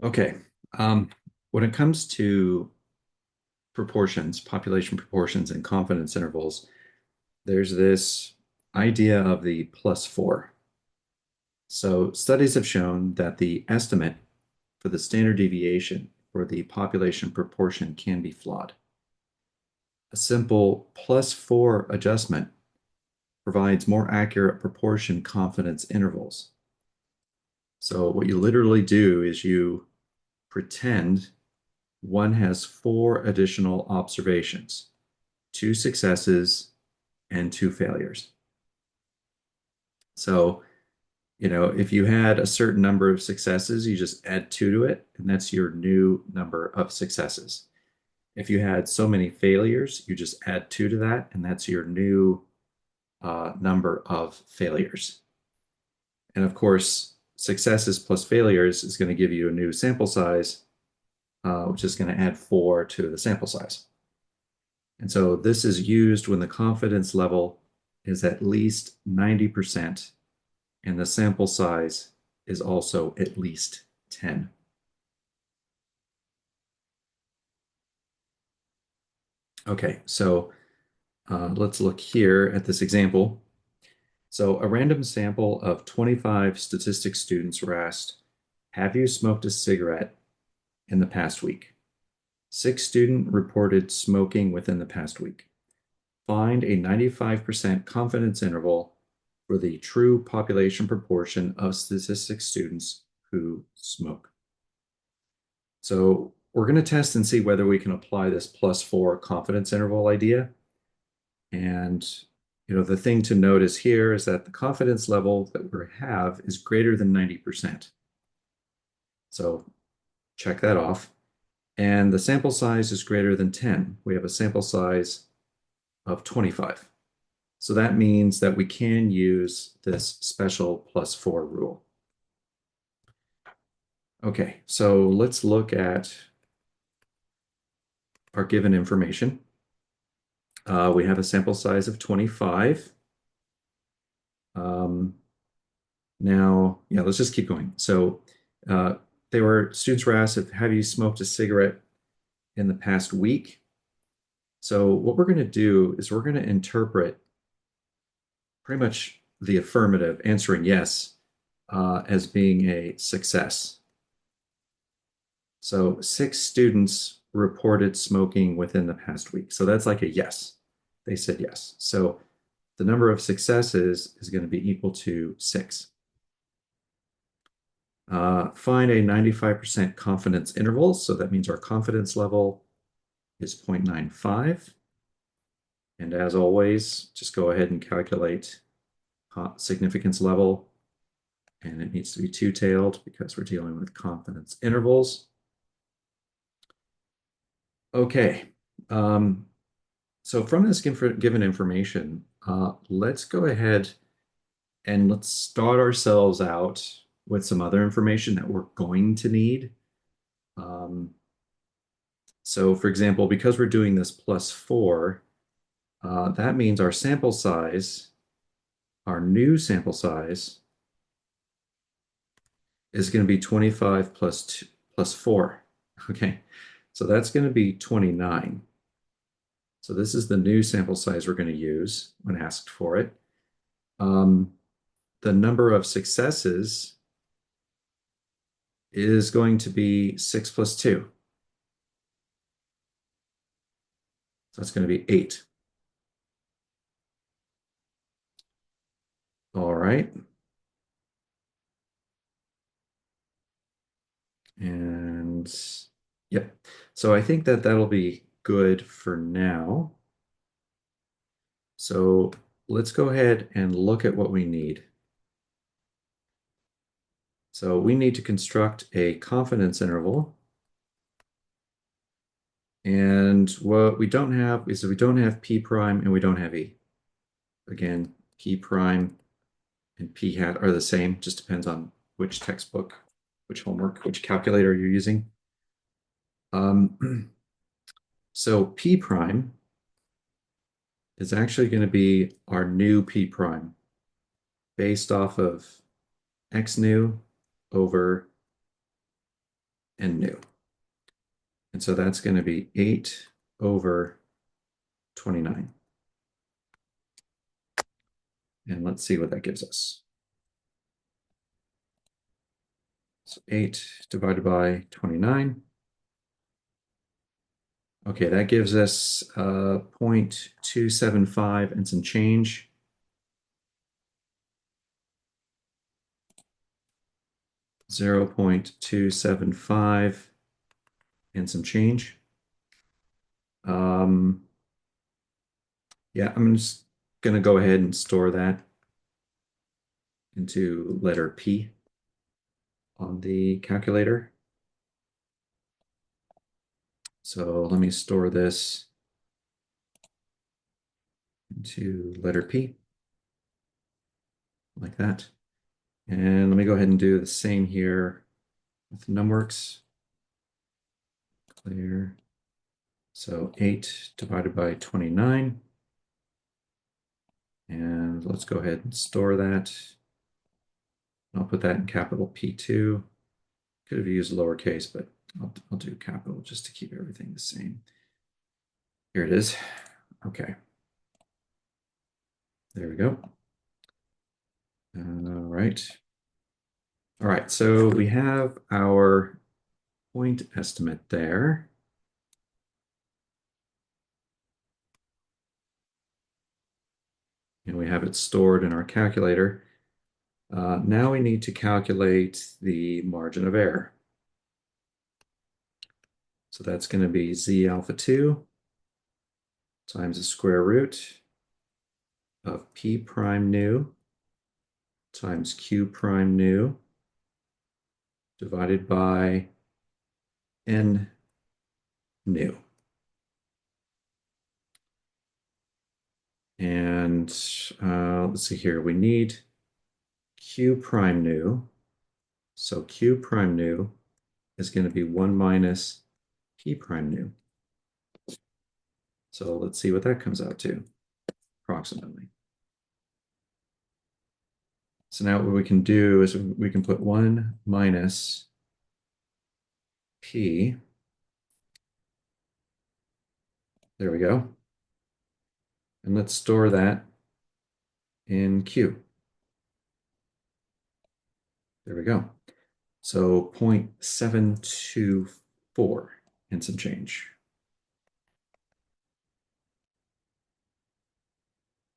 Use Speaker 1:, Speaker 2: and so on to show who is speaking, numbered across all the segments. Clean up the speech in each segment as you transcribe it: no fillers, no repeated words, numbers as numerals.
Speaker 1: Okay. Um, when it comes to proportions, population proportions, and confidence intervals, there's this idea of the plus four. So studies have shown that the estimate for the standard deviation for the population proportion can be flawed. A simple plus four adjustment provides more accurate proportion confidence intervals. So what you literally do is you pretend one has four additional observations, two successes and two failures. So, if you had a certain number of successes, you just add two to it, and that's your new number of successes. If you had so many failures, you just add two to that, and that's your new number of failures. And of course, successes plus failures is going to give you a new sample size, which is going to add four to the sample size. And so this is used when the confidence level is at least 90% and the sample size is also at least 10. Okay, so let's look here at this example. So a random sample of 25 statistics students were asked, have you smoked a cigarette in the past week? Six students reported smoking within the past week. Find a 95% confidence interval for the true population proportion of statistics students who smoke. So we're going to test and see whether we can apply this plus four confidence interval idea. And the thing to notice here is that the confidence level that we have is greater than 90%. So check that off. And the sample size is greater than 10. We have a sample size of 25. So that means that we can use this special plus four rule. Okay, so let's look at our given information. We have a sample size of 25. Um, Now, yeah, let's just keep going. So students were asked, have you smoked a cigarette in the past week? So what we're going to do is we're going to interpret pretty much the affirmative, answering yes, as being a success. So six students reported smoking within the past week. So that's like a yes. They said yes. So the number of successes is going to be equal to six. Find a 95% confidence interval. So that means our confidence level is 0.95. And as always, just go ahead and calculate significance level. And it needs to be two-tailed because we're dealing with confidence intervals. Okay. So from this given information, let's go ahead and let's start ourselves out with some other information that we're going to need. Um, so for example, because we're doing this plus four, that means our sample size, our new sample size, is going to be 25 plus 4. Okay, so that's going to be 29. So this is the new sample size we're going to use when asked for it. The number of successes is going to be 6 plus 2. So that's going to be 8. All right. And yep. So I think that that'll be good for now. So let's go ahead and look at what we need. So we need to construct a confidence interval. And what we don't have is we don't have P prime and we don't have E. Again, P prime and P hat are the same, just depends on which textbook, which homework, which calculator you're using. So P prime is actually going to be our new P prime based off of X new over n nu. And so that's going to be 8 over 29. And let's see what that gives us. So 8 divided by 29. Okay, that gives us 0.275 and some change. 0.275 and some change. Yeah, I'm just going to go ahead and store that into letter P on the calculator. So let me store this into letter P like that. And let me go ahead and do the same here with numworks. Clear. So 8 divided by 29. And let's go ahead and store that. I'll put that in capital P2. Could have used lowercase, but I'll do capital just to keep everything the same. Here it is. Okay. There we go. All right. All right, so we have our point estimate there. And we have it stored in our calculator. Now we need to calculate the margin of error. So that's going to be z alpha 2 times the square root of p prime nu times q prime nu divided by n nu. And let's see here, we need q prime nu. So q prime nu is going to be 1 minus p prime nu. So let's see what that comes out to, approximately. So now what we can do is we can put 1 minus p. There we go. And let's store that in q. There we go. So 0.724 and some change.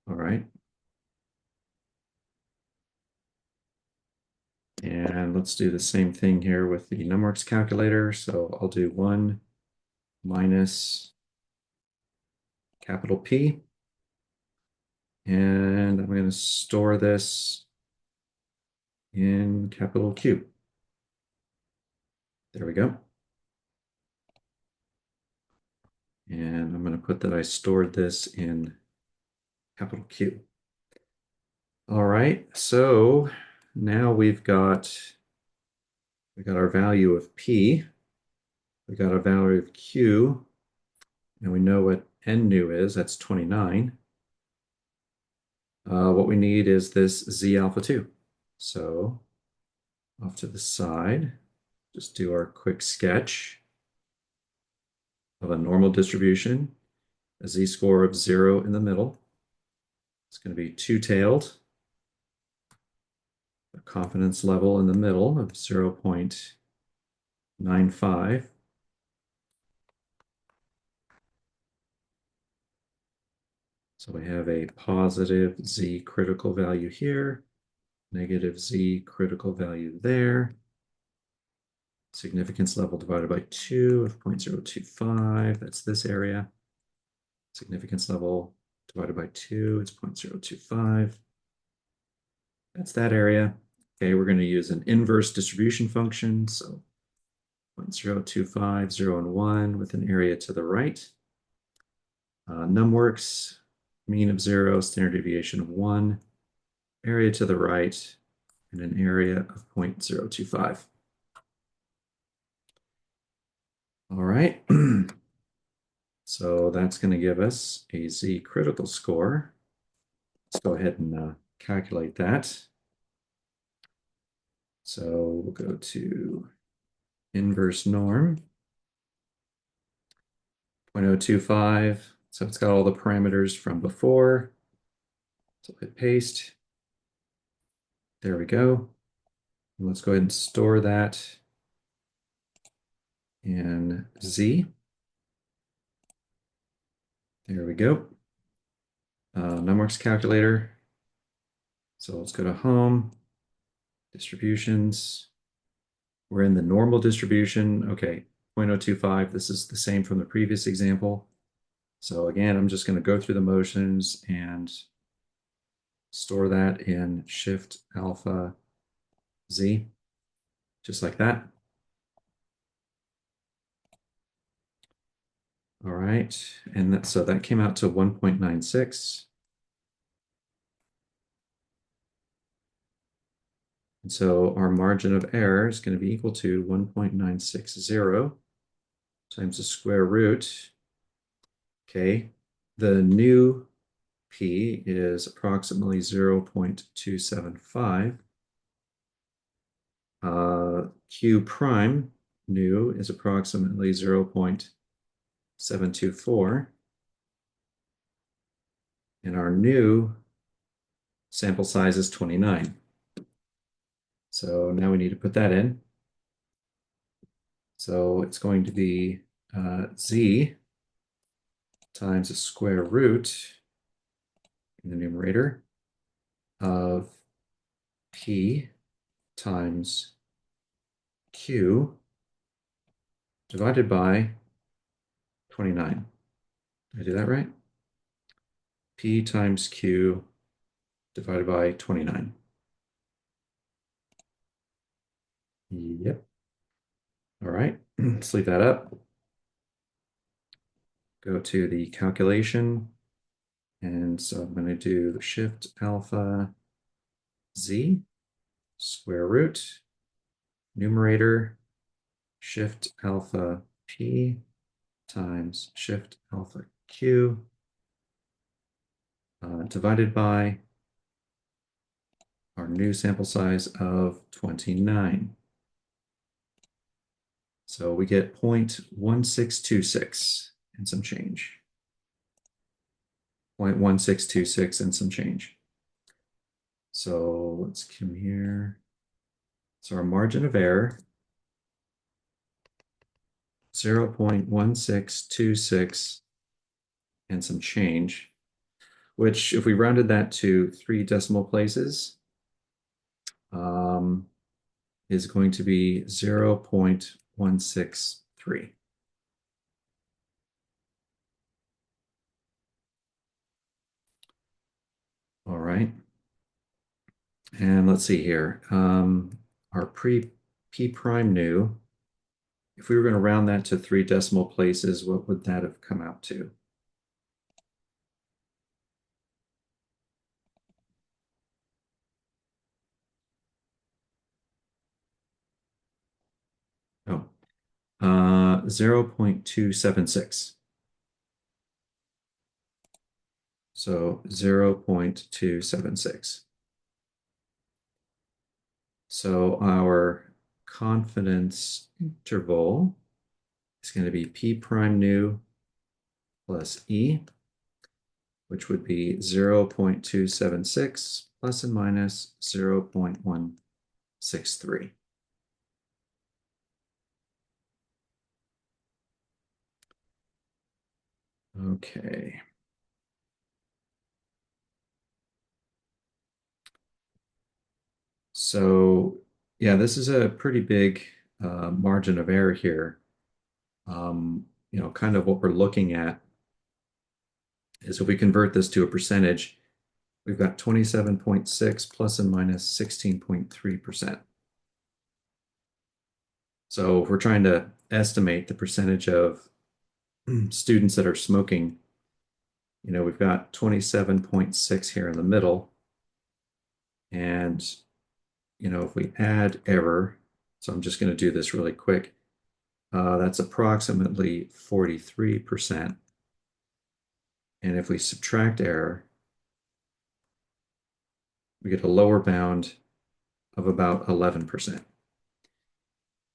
Speaker 1: All right. And let's do the same thing here with the numworks calculator. So I'll do 1 minus capital P. And I'm going to store this in capital Q. There we go. And I'm going to put that I stored this in capital Q. All right, so now we've got our value of P, we got our value of Q, and we know what N nu is, that's 29. What we need is this Z alpha 2. So off to the side, just do our quick sketch of a normal distribution, a Z-score of 0 in the middle. It's going to be two-tailed, a confidence level in the middle of 0.95. So we have a positive Z critical value here, negative Z critical value there. Significance level divided by 2 of 0.025, that's this area. Significance level divided by 2, it's 0.025. That's that area. Okay, we're going to use an inverse distribution function, so 0.025, 0, and 1 with an area to the right. Numworks, mean of 0, standard deviation of 1, area to the right, and an area of 0.025. All right, so that's going to give us a Z critical score. Let's go ahead and calculate that. So we'll go to inverse norm, 0.025. So it's got all the parameters from before. So hit paste. There we go. And let's go ahead and store that in Z. There we go. Numworks calculator. So let's go to home, distributions. We're in the normal distribution. Okay, 0.025. This is the same from the previous example. So again, I'm just going to go through the motions and store that in Shift Alpha Z, just like that. All right, and so that came out to 1.96. And so our margin of error is going to be equal to 1.960 times the square root. Okay, the new P is approximately 0.275. Q prime new is approximately 0.724. And our new sample size is 29. So now we need to put that in. So it's going to be Z times the square root in the numerator of P times Q divided by 29. Did I do that right? P times Q divided by 29. Yep. All right, let's leave that up. Go to the calculation. And so I'm going to do the Shift Alpha Z square root numerator Shift Alpha P times Shift Alpha Q divided by our new sample size of 29. So we get 0.1626 and some change. 0.1626 and some change. So let's come here. So our margin of error, 0.1626 and some change, which if we rounded that to 3 decimal places, is going to be 0.163. All right. And let's see here. Our P prime new, if we were going to round that to 3 decimal places, what would that have come out to? Oh, 0.276. So 0.276. So our confidence interval is going to be P prime new plus E, which would be 0.276 plus and minus 0.163. Okay. So yeah, this is a pretty big margin of error here. Kind of what we're looking at is if we convert this to a percentage, we've got 27.6 plus and minus 16.3%. So if we're trying to estimate the percentage of students that are smoking, we've got 27.6 here in the middle. And, if we add error, so I'm just going to do this really quick, that's approximately 43%. And if we subtract error, we get a lower bound of about 11%.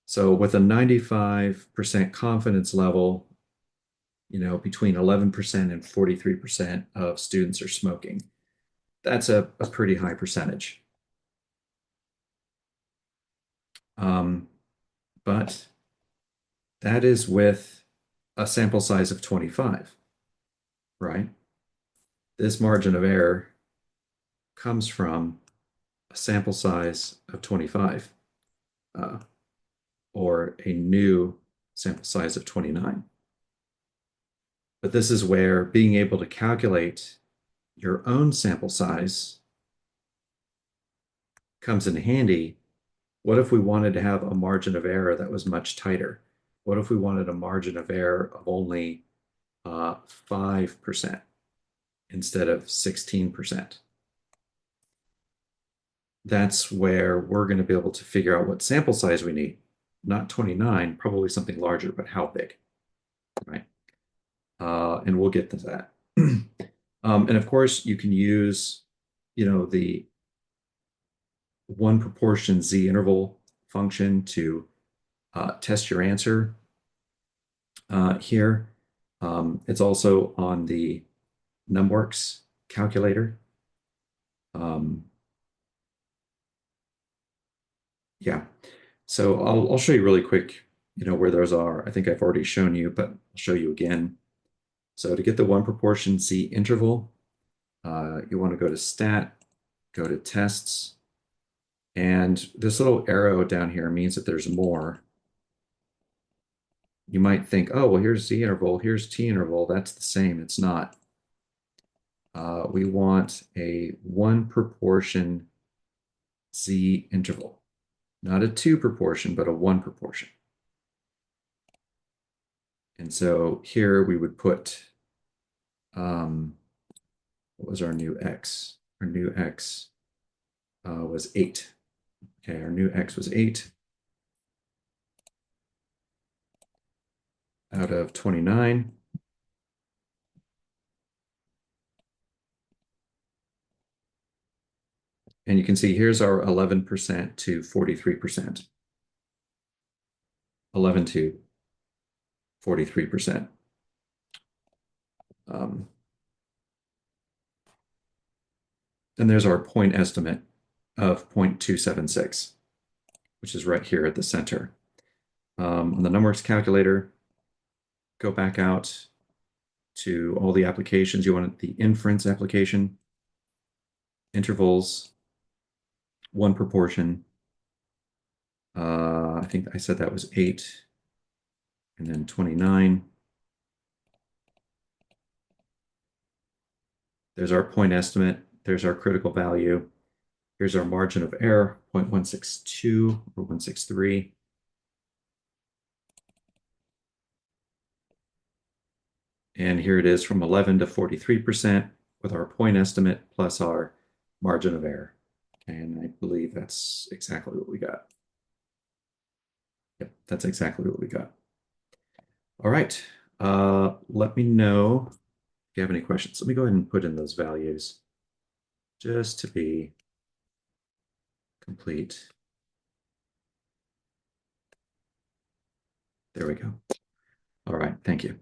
Speaker 1: So with a 95% confidence level, between 11% and 43% of students are smoking. That's a pretty high percentage. Um, but that is with a sample size of 25, right? This margin of error comes from a sample size of 25, uh, or a new sample size of 29. But this is where being able to calculate your own sample size comes in handy. What if we wanted to have a margin of error that was much tighter? What if we wanted a margin of error of only 5% instead of 16%? That's where we're going to be able to figure out what sample size we need. Not 29, probably something larger, but how big, right? And we'll get to that. And of course, you can use, the one proportion z interval function to test your answer here. It's also on the NumWorks calculator. Um, yeah, so I'll show you really quick, where those are. I think I've already shown you, but I'll show you again. So to get the one proportion z interval, you want to go to stat, go to tests, and this little arrow down here means that there's more. You might think, oh, well, here's z interval, here's t interval. That's the same. It's not. We want a one proportion z interval, not a two proportion, but a one proportion. And so here we would put, what was our new x? Our new x was 8. Okay, our new x was 8 out of 29. And you can see here's our 11% to 43%. 11 to 43%. And there's our point estimate of 0.276, which is right here at the center. On the NumWorks calculator, go back out to all the applications. You want the inference application, intervals, one proportion. I think I said that was 8, and then 29. There's our point estimate. There's our critical value. Here's our margin of error, 0.162 or 163. And here it is from 11 to 43% with our point estimate plus our margin of error. And I believe that's exactly what we got. Yep, that's exactly what we got. All right. Let me know if you have any questions. Let me go ahead and put in those values just to be complete. There we go. All right. Thank you.